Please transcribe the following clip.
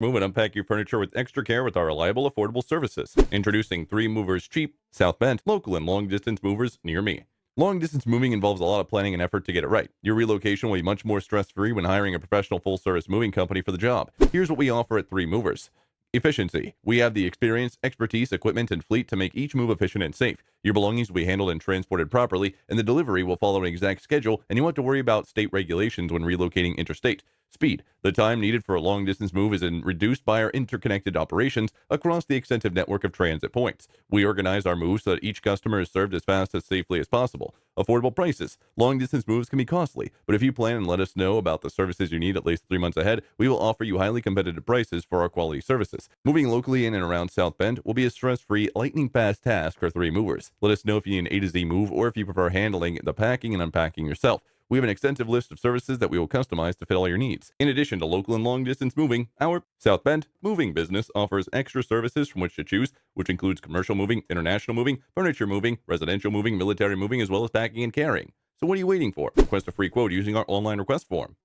Move and unpack your furniture with extra care with our reliable, affordable services. Introducing 3 Movers Cheap, South Bend, local and long distance movers near me. Long distance moving involves a lot of planning and effort to get it right. Your relocation will be much more stress free when hiring a professional full service moving company for the job. Here's what we offer at 3 Movers. Efficiency. We have the experience, expertise, equipment, and fleet to make each move efficient and safe. Your belongings will be handled and transported properly, and the delivery will follow an exact schedule, and you won't have to worry about state regulations when relocating interstate. Speed. The time needed for a long distance move is reduced by our interconnected operations across the extensive network of transit points. We organize our moves so that each customer is served as fast as safely as possible. Affordable prices. Long distance moves can be costly, but if you plan and let us know about the services you need at least 3 months ahead, we will offer you highly competitive prices for our quality services. Moving locally in and around South Bend will be a stress-free, lightning-fast task for 3 Movers. Let us know if you need an A to Z move or if you prefer handling the packing and unpacking yourself. We have an extensive list of services that we will customize to fit all your needs. In addition to local and long distance moving, our South Bend moving business offers extra services from which to choose, which includes commercial moving, international moving, furniture moving, residential moving, military moving, as well as packing and carrying. So what are you waiting for? Request a free quote using our online request form.